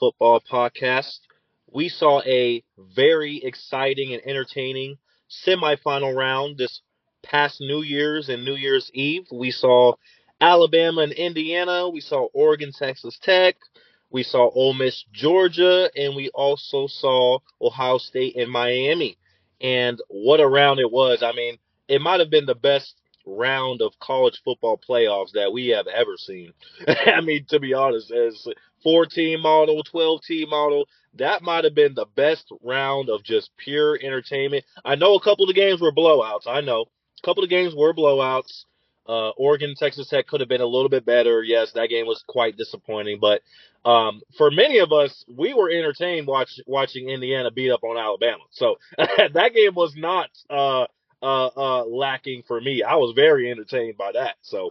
Football Podcast. We saw a very exciting and entertaining semifinal round this past New Year's and New Year's Eve. We saw Alabama and Indiana. We saw Oregon, Texas Tech. We saw Ole Miss, Georgia, and we also saw Ohio State and Miami. And what a round it was. I mean, it might have been the best round of college football playoffs that we have ever seen. I mean, to be honest, as 14 model, 12-team model, that might have been the best round of just pure entertainment. I know a couple of the games were blowouts. I know a couple of games were blowouts. Oregon, Texas Tech could have been a little bit better. Yes, that game was quite disappointing, but for many of us, we were entertained watching Indiana beat up on Alabama. So that game was not lacking for me. I was very entertained by that. So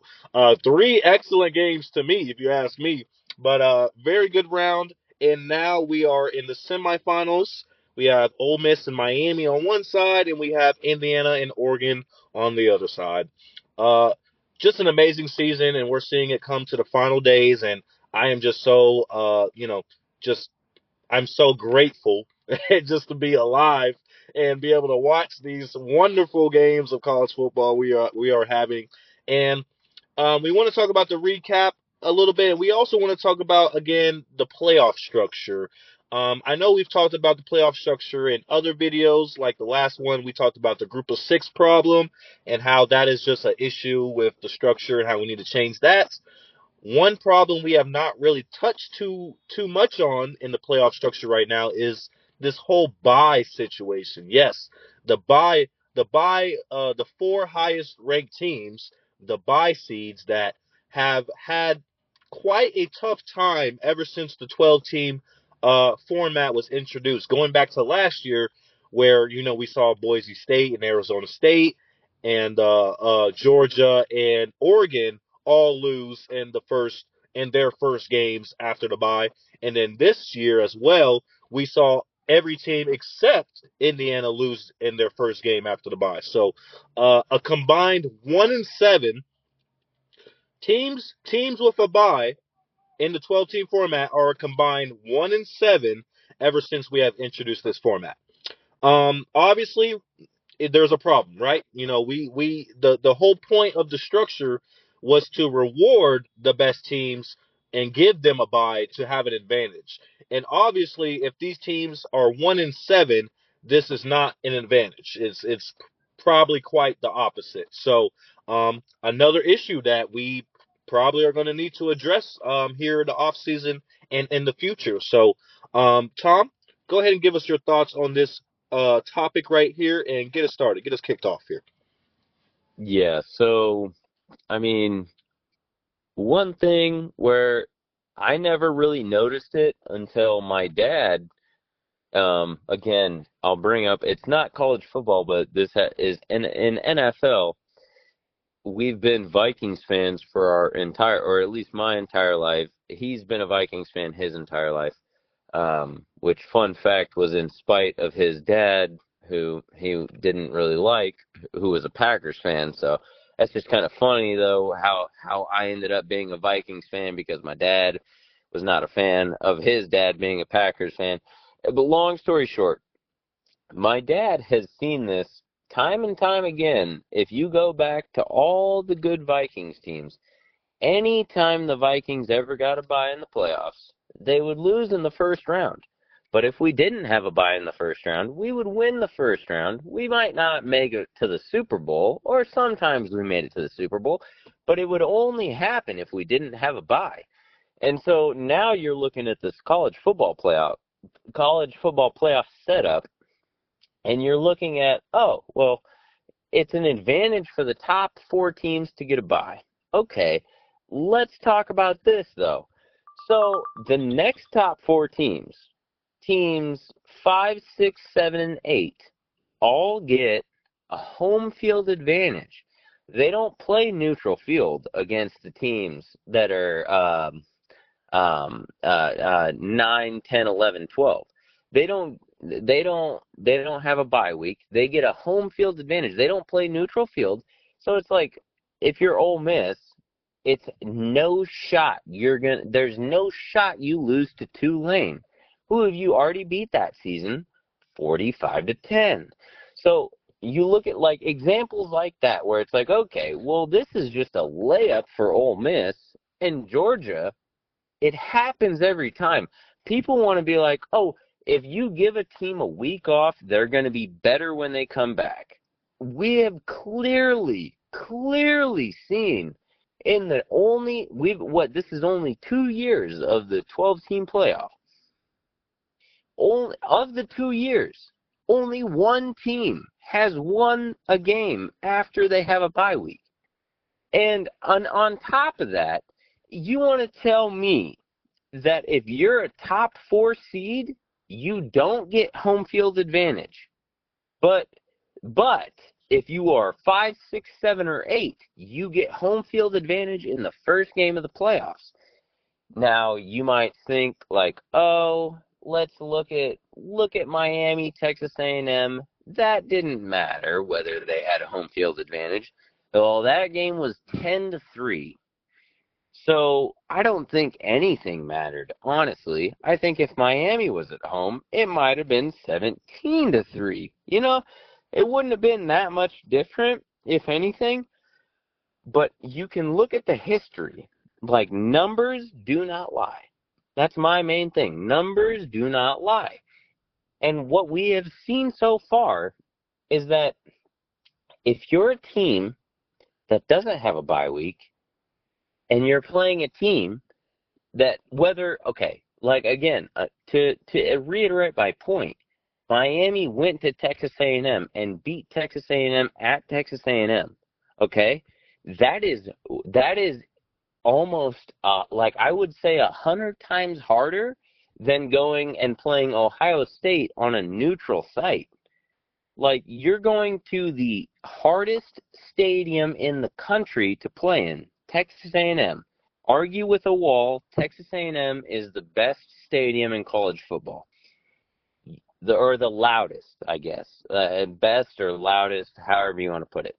three excellent games to me, if you ask me. But very good round. And now we are in the semifinals. We have Ole Miss and Miami on one side, and we have Indiana and Oregon on the other side. Uh, just an amazing season, and we're seeing it come to the final days. And I am just so, just I'm so grateful just to be alive and be able to watch these wonderful games of college football we are having. And we want to talk about the recap a little bit. And we also want to talk about, again, the playoff structure. I know we've talked about the playoff structure in other videos, like the last one, we talked about the group of six problem and how that is just an issue with the structure and how we need to change that. One problem we have not really touched too much on in the playoff structure right now is this whole bye situation. Yes, the four highest ranked teams, the bye seeds that have had quite a tough time ever since the 12-team format was introduced. Going back to last year, where we saw Boise State and Arizona State and Georgia and Oregon all lose in their first games after the bye. And then this year as well, we saw every team except Indiana lose in their first game after the bye. So a combined 1-7 teams with a bye in the 12-team format are a combined 1-7 ever since we have introduced this format. Obviously, there's a problem, right? The whole point of the structure was to reward the best teams and give them a bye to have an advantage. And obviously, if these teams are 1-7, this is not an advantage. It's probably quite the opposite. So another issue that we probably are going to need to address here in the off season and in the future. So Tom, go ahead and give us your thoughts on this topic right here and get us started. Get us kicked off here. Yeah, so I mean, one thing where I never really noticed it until my dad, again, I'll bring up, it's not college football, but this is in NFL. We've been Vikings fans for our entire, or at least my entire life. He's been a Vikings fan his entire life. Which, fun fact, was in spite of his dad, who he didn't really like, who was a Packers fan. So that's just kind of funny, though, how I ended up being a Vikings fan because my dad was not a fan of his dad being a Packers fan. But long story short, my dad has seen this time and time again. If you go back to all the good Vikings teams, anytime the Vikings ever got a bye in the playoffs, they would lose in the first round. But if we didn't have a bye in the first round, we would win the first round. We might not make it to the Super Bowl, or sometimes we made it to the Super Bowl, but it would only happen if we didn't have a bye. And so now you're looking at this college football playoff setup, and you're looking at, oh, well, it's an advantage for the top four teams to get a bye. Okay, let's talk about this, though. So the next top four teams 5, 6, 7, and 8, all get a home field advantage. They don't play neutral field against the teams that are 9, 10, 11, 12. They don't have a bye week. They get a home field advantage. They don't play neutral field. So it's like, if you're Ole Miss, It's no shot. There's no shot you lose to Tulane, who have you already beat that season, 45-10. So you look at like examples like that where it's like, okay, well, this is just a layup for Ole Miss. In Georgia, it happens every time. People want to be like, oh, if you give a team a week off, they're going to be better when they come back. We have clearly seen in the this is only 2 years of the 12-team playoff. Only of the 2 years, only one team has won a game after they have a bye week. And on top of that, you want to tell me that if you're a top 4 seed, you don't get home field advantage. But if you are 5, 6, 7, or 8, you get home field advantage in the first game of the playoffs. Now you might think like, oh, let's look at Miami, Texas A&M. That didn't matter whether they had a home field advantage. Well, that game was 10-3. So I don't think anything mattered, honestly. I think if Miami was at home, it might have been 17-3. It wouldn't have been that much different, if anything. But you can look at the history. Like, numbers do not lie. That's my main thing. Numbers do not lie. And what we have seen so far is that if you're a team that doesn't have a bye week, and you're playing a team that like again, to reiterate my point, Miami went to Texas A&M and beat Texas A&M at Texas A&M. Okay, that is almost like I would say 100 times harder than going and playing Ohio State on a neutral site. Like, you're going to the hardest stadium in the country to play in, Texas A&M. Argue with a wall, Texas A&M is the best stadium in college football. Or the loudest, I guess. Best or loudest, however you want to put it.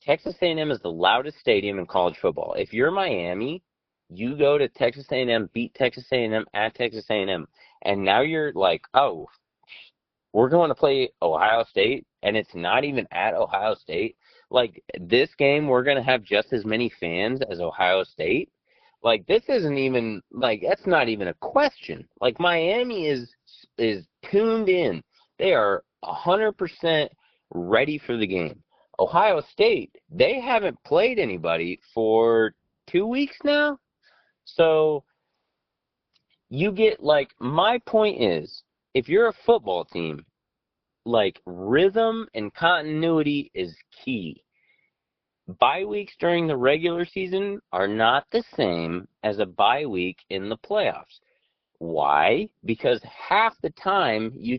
Texas A&M is the loudest stadium in college football. If you're Miami, you go to Texas A&M, beat Texas A&M at Texas A&M, and now you're like, oh, we're going to play Ohio State, and it's not even at Ohio State. Like, this game, we're going to have just as many fans as Ohio State. Like, this isn't even, like, that's not even a question. Like, Miami is tuned in. They are 100% ready for the game. Ohio State, they haven't played anybody for 2 weeks now. So you get, like, my point is, if you're a football team, like, rhythm and continuity is key. Bye weeks during the regular season are not the same as a bye week in the playoffs. Why? Because half the time you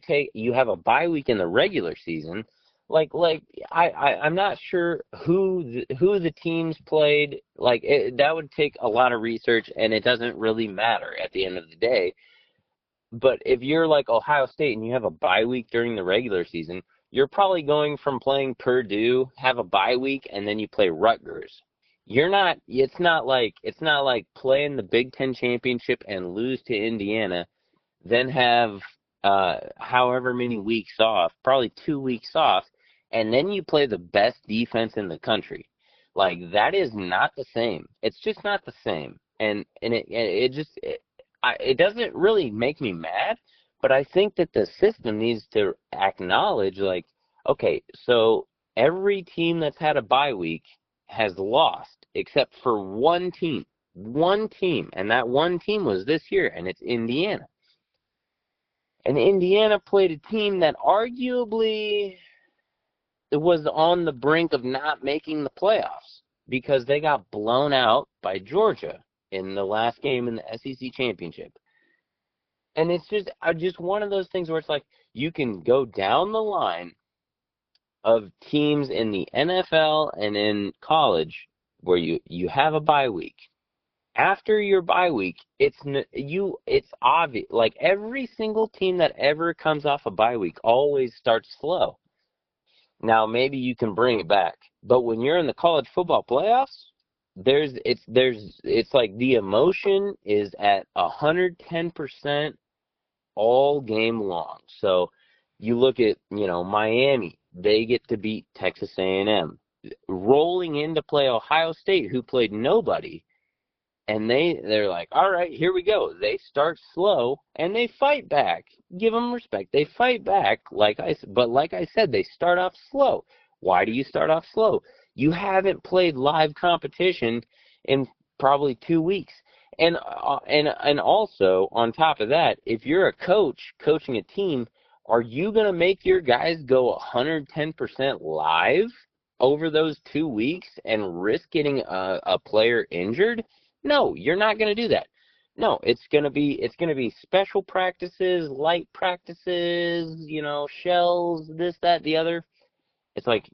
have a bye week in the regular season. I'm not sure who the teams played. Like, that would take a lot of research, and it doesn't really matter at the end of the day. But if you're like Ohio State and you have a bye week during the regular season, you're probably going from playing Purdue, have a bye week, and then you play Rutgers. It's not like playing the Big Ten championship and lose to Indiana, then have however many weeks off, probably 2 weeks off, and then you play the best defense in the country. Like, that is not the same. It's just not the same. And it doesn't really make me mad, but I think that the system needs to acknowledge, like, okay, so every team that's had a bye week has lost except for one team, and that one team was this year, and it's Indiana. And Indiana played a team that arguably was on the brink of not making the playoffs because they got blown out by Georgia in the last game in the SEC championship. And it's just one of those things where it's like you can go down the line of teams in the NFL and in college where you have a bye week. After your bye week, it's obvious. Like, every single team that ever comes off a bye week always starts slow. Now, maybe you can bring it back, but when you're in the college football playoffs, it's like the emotion is at 110% all game long. So you look at, Miami, they get to beat Texas A&M, rolling in to play Ohio State, who played nobody, and they're like, all right, here we go. They start slow and they fight back. Give them respect. They fight back, but like I said, they start off slow. Why do you start off slow? You haven't played live competition in probably 2 weeks. And also on top of that, if you're a coach coaching a team, are you going to make your guys go 110% live over those 2 weeks and risk getting a player injured? No, you're not going to do that. No, it's going to be special practices, light practices, shells, this, that, the other. It's like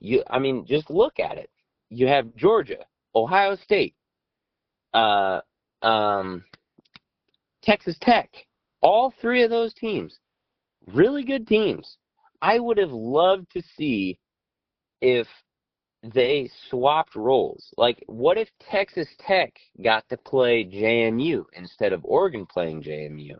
just look at it. You have Georgia, Ohio State, uh, um, Texas Tech, all three of those teams, really good teams. I would have loved to see if they swapped roles. Like, what if Texas Tech got to play JMU instead of Oregon playing JMU?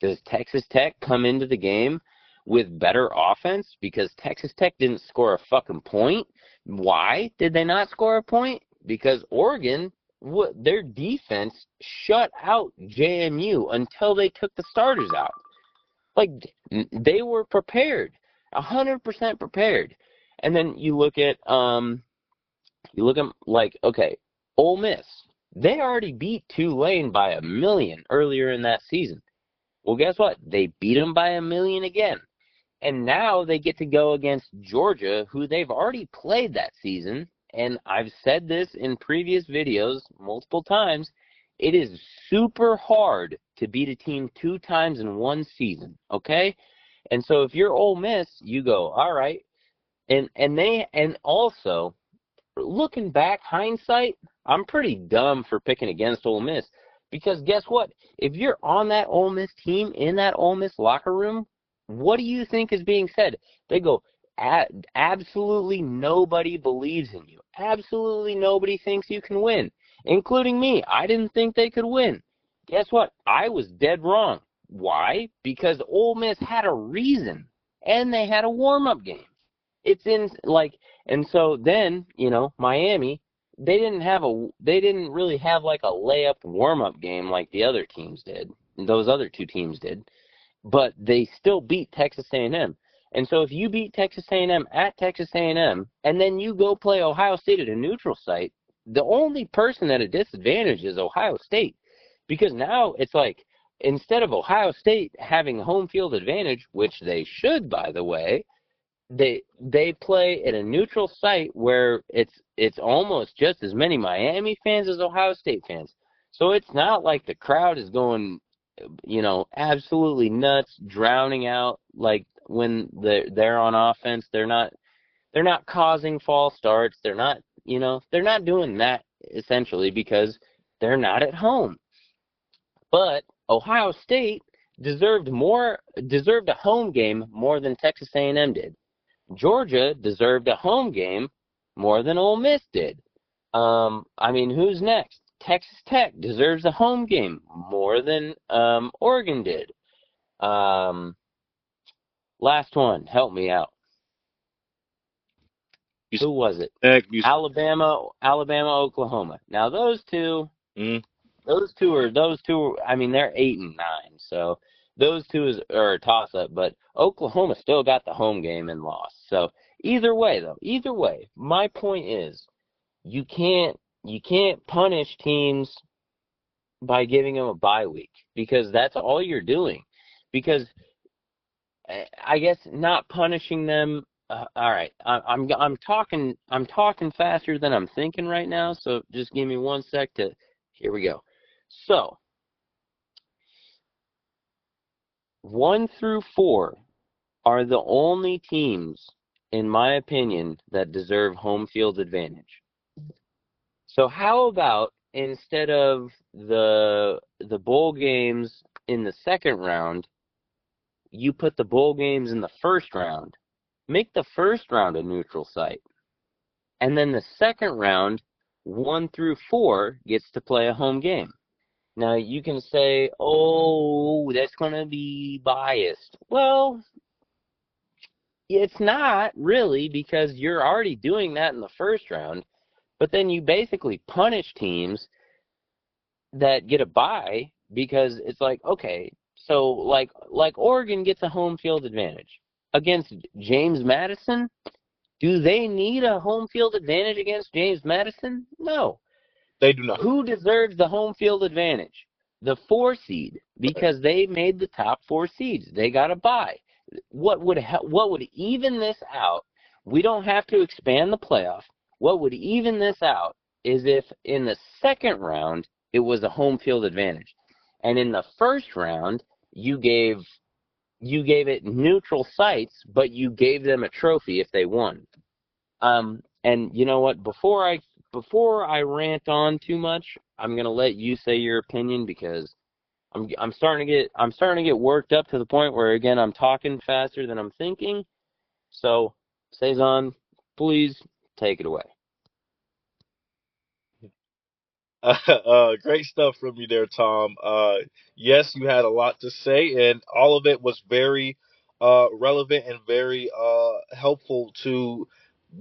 Does Texas Tech come into the game with better offense because Texas Tech didn't score a fucking point? Why did they not score a point? Because Oregon, their defense shut out JMU until they took the starters out. Like, they were prepared, 100% prepared. And then okay, Ole Miss. They already beat Tulane by 1 million earlier in that season. Well, guess what? They beat them by 1 million again. And now they get to go against Georgia, who they've already played that season. And I've said this in previous videos multiple times. It is super hard to beat a team 2 times in one season, okay? And so if you're Ole Miss, you go, all right. And also, looking back, hindsight, I'm pretty dumb for picking against Ole Miss because guess what? If you're on that Ole Miss team, in that Ole Miss locker room, what do you think is being said? They go, absolutely nobody believes in you. Absolutely nobody thinks you can win, including me. I didn't think they could win. Guess what? I was dead wrong. Why? Because Ole Miss had a reason, and they had a warm-up game. It's in and so then, Miami, they didn't really have like a layup warm-up game like the other teams did. Those other two teams did, but they still beat Texas A&M. And so if you beat Texas A&M at Texas A&M and then you go play Ohio State at a neutral site, the only person at a disadvantage is Ohio State, because now it's like instead of Ohio State having home field advantage, which they should, by the way, they play at a neutral site where it's almost just as many Miami fans as Ohio State fans. So it's not like the crowd is going, absolutely nuts, drowning out. Like when they're on offense, they're not causing false starts. They're not doing that essentially because they're not at home. But Ohio State deserved a home game more than Texas A&M did. Georgia deserved a home game more than Ole Miss did. Who's next? Texas Tech deserves a home game more than Oregon did. Last one, help me out. Who was it? Alabama, Oklahoma. Now those two, they're 8-9, so those two are a toss-up, but Oklahoma still got the home game and lost. So either way, my point is you can't punish teams by giving them a bye week because that's all you're doing. Because I guess not punishing them. All right, I'm talking faster than I'm thinking right now. So just give me 1 sec to. Here we go. So 1 through 4 are the only teams, in my opinion, that deserve home field advantage. So how about instead of the bowl games in the second round, you put the bowl games in the first round. Make the first round a neutral site. And then the second round, 1 through 4 gets to play a home game. Now, you can say, oh, that's going to be biased. Well, it's not really, because you're already doing that in the first round, but then you basically punish teams that get a bye because it's like, okay, so like Oregon gets a home field advantage against James Madison. Do they need a home field advantage against James Madison? No. They do not. Who deserves the home field advantage? The 4 seed, because they made the top 4 seeds. They got a bye. What would even this out? We don't have to expand the playoff. What would even this out is if in the second round it was a home field advantage, and in the first round you gave it neutral sites, but you gave them a trophy if they won. And you know what? Before I rant on too much, I'm gonna let you say your opinion, because I'm starting to get worked up to the point where, again, I'm talking faster than I'm thinking. So, Cezanne, please take it away. Great stuff from you there, Tom. Yes, you had a lot to say, and all of it was very relevant and very helpful to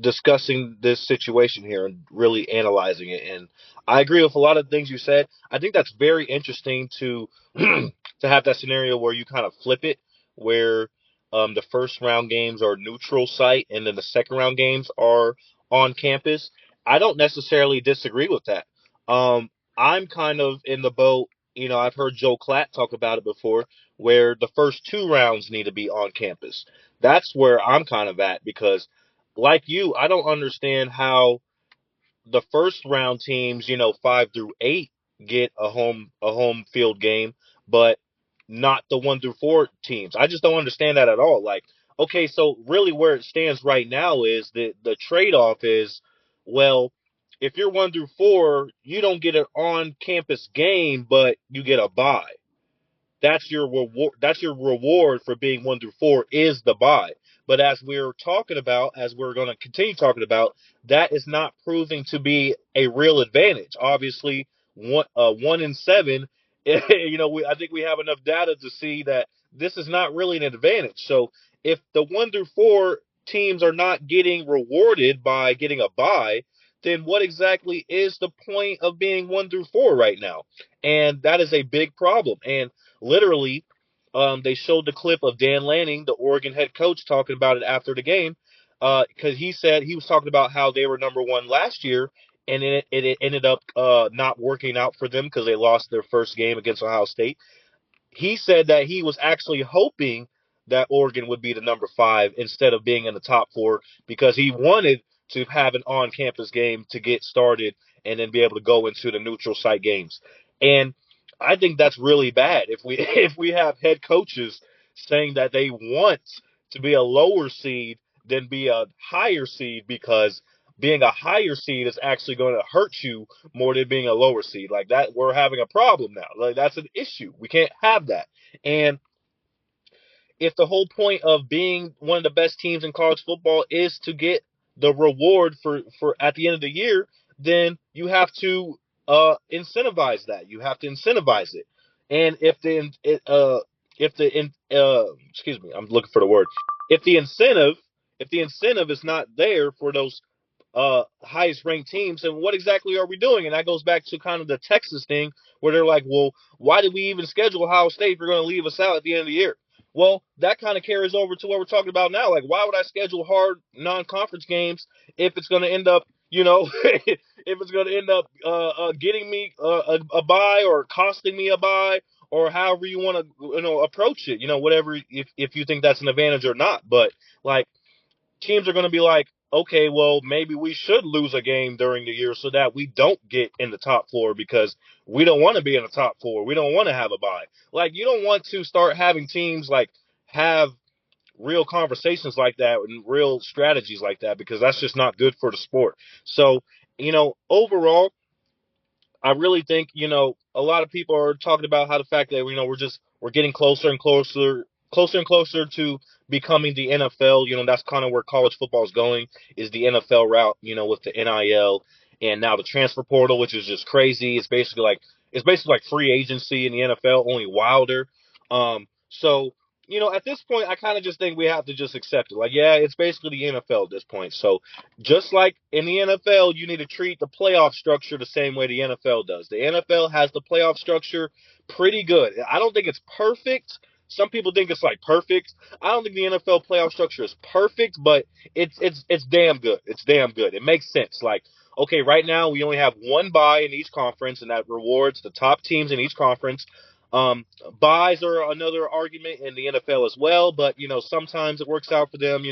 discussing this situation here and really analyzing it. And I agree with a lot of things you said. I think that's very interesting to to have that scenario where you kind of flip it, where the first round games are neutral site and then the second round games are on campus. I don't necessarily disagree with that. I'm kind of in the boat. I've heard Joe Klatt talk about it before, where the first 2 rounds need to be on campus. That's where I'm kind of at because, like you, I don't understand how the first round teams, 5 through 8, get a home field game, but not the 1 through 4 teams. I just don't understand that at all. Like, okay, so really where it stands right now is that the trade off is, well, if you're 1 through 4, you don't get an on campus game, but you get a bye. That's your reward. That's your reward for being 1 through 4 is the bye. But as we're going to continue talking about, that is not proving to be a real advantage. Obviously, 1 and 7. I think we have enough data to see that this is not really an advantage. So if the 1 through 4 teams are not getting rewarded by getting a bye, then what exactly is the point of being 1 through 4 right now? And that is a big problem. And literally, they showed the clip of Dan Lanning, the Oregon head coach, talking about it after the game, because he said he was talking about how they were number 1 last year, and it ended up not working out for them because they lost their first game against Ohio State. He said that he was actually hoping that Oregon would be the number 5 instead of being in the top 4 because he wanted to have an on-campus game to get started and then be able to go into the neutral site games. And I think that's really bad if we if we have head coaches saying that they want to be a lower seed than be a higher seed because being a higher seed is actually going to hurt you more than being a lower seed. Like that, we're having a problem now. Like that's an issue. We can't have that. And if the whole point of being one of the best teams in college football is to get the reward for at the end of the year, then you have to incentivize that. You have to incentivize it. And excuse me, I'm looking for the word. If the incentive if the incentive is not there for those highest ranked teams, and what exactly are we doing? And that goes back to kind of the Texas thing where they're like, well, why did we even schedule Ohio State if you're going to leave us out at the end of the year? Well, that kind of carries over to what we're talking about now. Like, why would I schedule hard non-conference games if it's going to end up, if it's going to end up getting me a bye or costing me a bye or however you want to, approach it, whatever, if you think that's an advantage or not. But like, teams are going to be like, okay, well, maybe we should lose a game during the year so that we don't get in the top 4 because we don't want to be in the top 4. We don't want to have a bye. Like, you don't want to start having teams like have real conversations like that and real strategies like that because that's just not good for the sport. So, overall, I really think, a lot of people are talking about how the fact that, we're getting closer and closer to becoming the NFL. That's kind of where college football is going is the NFL route, with the NIL. and now the transfer portal, which is just crazy. It's basically like free agency in the NFL, only wilder. So at this point, I kind of just think we have to just accept it. Like, yeah, it's basically the NFL at this point. So just like in the NFL, you need to treat the playoff structure the same way the NFL does. The NFL has the playoff structure pretty good. I don't think it's perfect. Some people think it's like perfect. I don't think the NFL playoff structure is perfect, but it's damn good. It's damn good. It makes sense. Like, okay, right now we only have one bye in each conference, and that rewards the top teams in each conference. Um, Buys are another argument in the NFL as well, but sometimes it works out for them.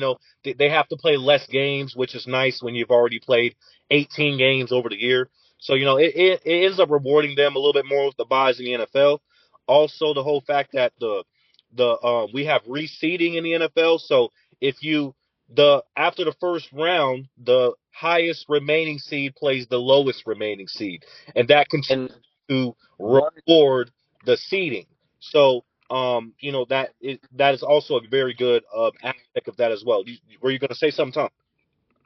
They have to play less games, which is nice when you've already played 18 games over the year. So it ends up rewarding them a little bit more with the buys in the NFL. Also, the whole fact that the we have reseeding in the NFL, so if you the after the first round, the highest remaining seed plays the lowest remaining seed, and that continues And to one reward the seeding. So, that is also a very good aspect of that as well. Were you going to say something, Tom?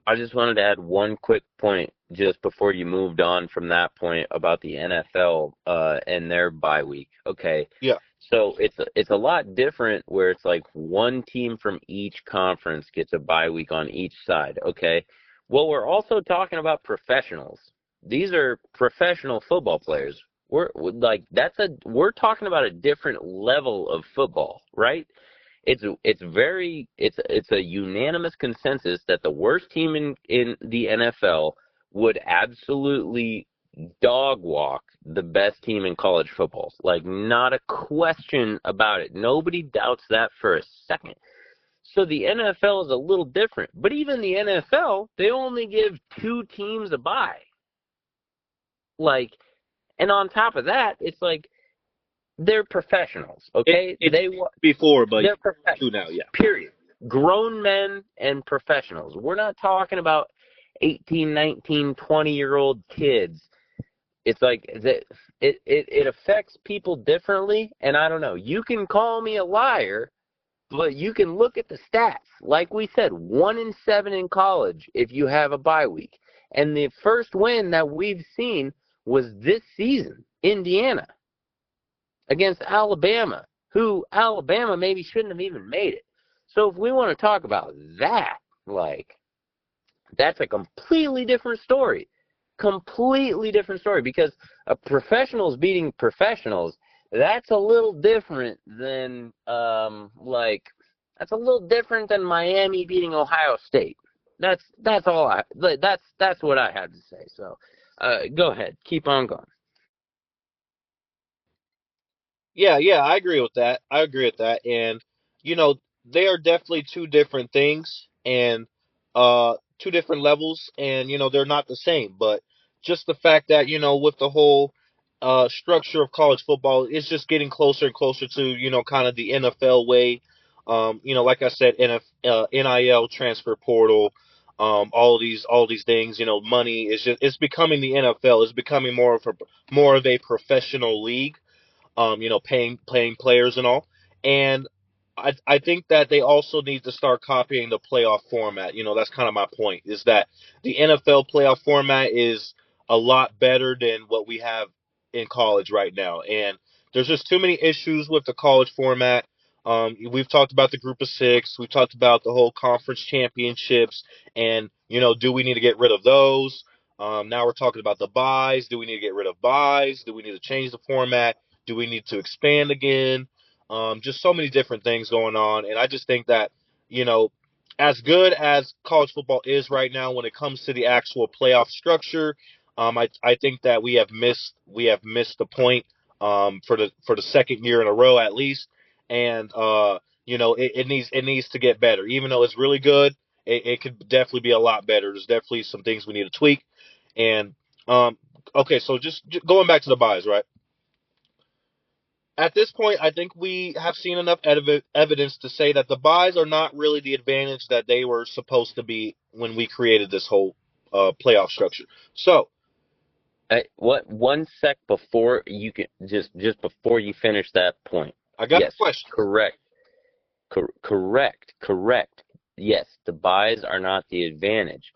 I just wanted to add one quick point just before you moved on from that point about the NFL and their bye week. Okay. Yeah. So it's a lot different where it's like one team from each conference gets a bye week on each side, okay? Well, we're also talking about professionals. These are professional football players. We're talking about a different level of football, right? It's a unanimous consensus that the worst team in the NFL would absolutely dog walk the best team in college football. Like, not a question about it. Nobody doubts that for a second. So the NFL is a little different. But even the NFL, they only give two teams a bye. Like, and on top of that, it's like they're professionals, okay? It before, but They're two professionals. now. Yeah. Period. Grown men and professionals. We're not talking about 18, 19, 20-year-old kids. It's like it affects people differently, and I don't know. You can call me a liar, but you can look at the stats. Like we said, 1-7 in college if you have a bye week. And the first win that we've seen was this season, Indiana, against Alabama, who Alabama maybe shouldn't have even made it. So if we want to talk about that, like, that's a completely different story. Completely different story because professionals beating professionals, that's a little different than that's a little different than Miami beating Ohio State. That's all that's what I had to say. So go ahead, keep on going. Yeah, I agree with that. I agree with that. And you know, they are definitely two different things and two different levels, and they're not the same. But just the fact that, with the whole structure of college football, it's just getting closer and closer to, kind of the NFL way. Like I said, NIL, transfer portal, all these things, money is just it's becoming the NFL. It's becoming more of a professional league, paying players and all. And I think that they also need to start copying the playoff format. That's kind of my point, is that the NFL playoff format is a lot better than what we have in college right now. And there's just too many issues with the college format. We've talked about the group of six. We've talked about the whole conference championships. And, do we need to get rid of those? Now we're talking about the buys. Do we need to get rid of buys? Do we need to change the format? Do we need to expand again? Just so many different things going on. And I just think that, you know, as good as college football is right now when it comes to the actual playoff structure, I think that we have missed the point for the second year in a row at least. And it needs to get better. Even though it's really good, it could definitely be a lot better. There's definitely some things we need to tweak. And okay, so just going back to the buys, right? At this point, I think we have seen enough evidence to say that the buys are not really the advantage that they were supposed to be when we created this whole playoff structure. So What 1 sec before you can just before you finish that point. I got a Yes, question. correct. Correct. Yes, the buys are not the advantage.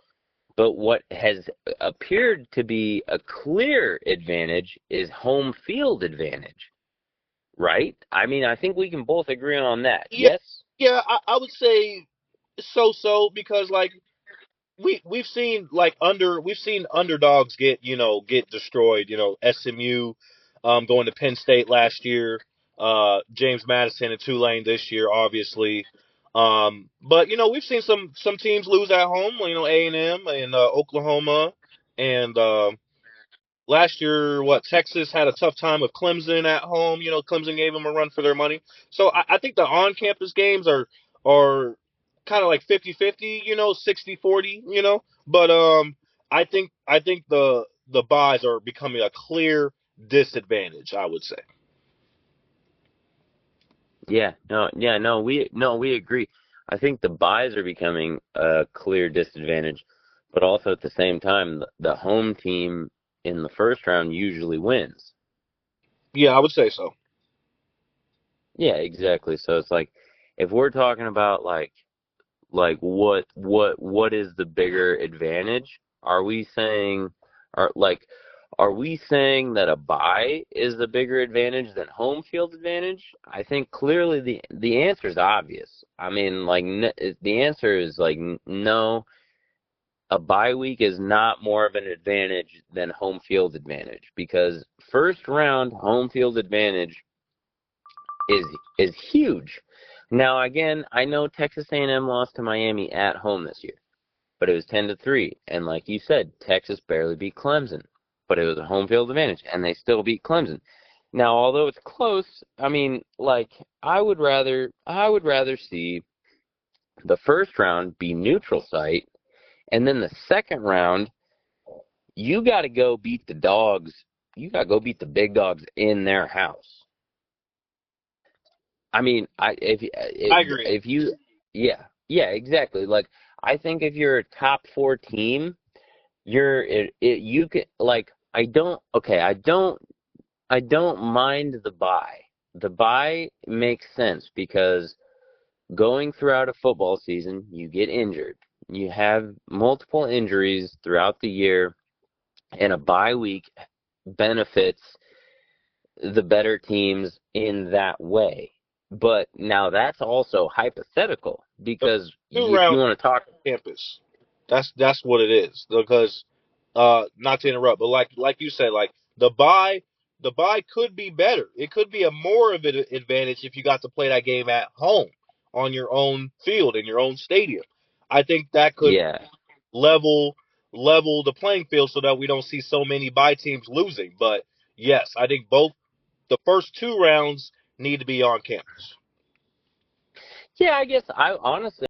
But what has appeared to be a clear advantage is home field advantage, right? I mean, I think we can both agree on that. Yeah, Yes? yeah, I would say so because like we've seen underdogs get destroyed. SMU going to Penn State last year, James Madison and Tulane this year, obviously. But we've seen some teams lose at home. A&M and Oklahoma, and last year, Texas had a tough time with Clemson at home. Clemson gave them a run for their money. So I think the on-campus games are kind of like 50-50, 60-40, But I think the buys are becoming a clear disadvantage, I would say. We agree. I think the buys are becoming a clear disadvantage, but also at the same time, the home team in the first round usually wins. Yeah, I would say so. Yeah, exactly. So it's like if we're talking about like what is the bigger advantage? Are we saying are like are we saying that a bye is the bigger advantage than home field advantage? I think clearly the answer is obvious. I mean, the answer is no, a bye week is not more of an advantage than home field advantage because first round home field advantage is is huge. Now again, I know Texas A&M lost to Miami at home this year, but it was 10-3, and like you said, Texas barely beat Clemson, but it was a home field advantage, and they still beat Clemson. Now, although it's close, I mean, I would rather see the first round be neutral site, and then the second round, you got to go beat the dogs. You got to go beat the big dogs in their house. I mean, I agree. if you, yeah, exactly. Like, I think if you're a top four team, you can I don't mind the bye. The bye makes sense because going throughout a football season, you get injured. You have multiple injuries throughout the year, and a bye week benefits the better teams in that way. But now that's also hypothetical The because two if you round want to talk, campus. That's what it is. Because not to interrupt, but like you said, like the buy could be better. It could be a more of an advantage if you got to play that game at home on your own field in your own stadium. I think that could yeah, level level the playing field so that we don't see so many bye teams losing. But yes, I think both the first two rounds need to be on campus. yeah, I guess I honestly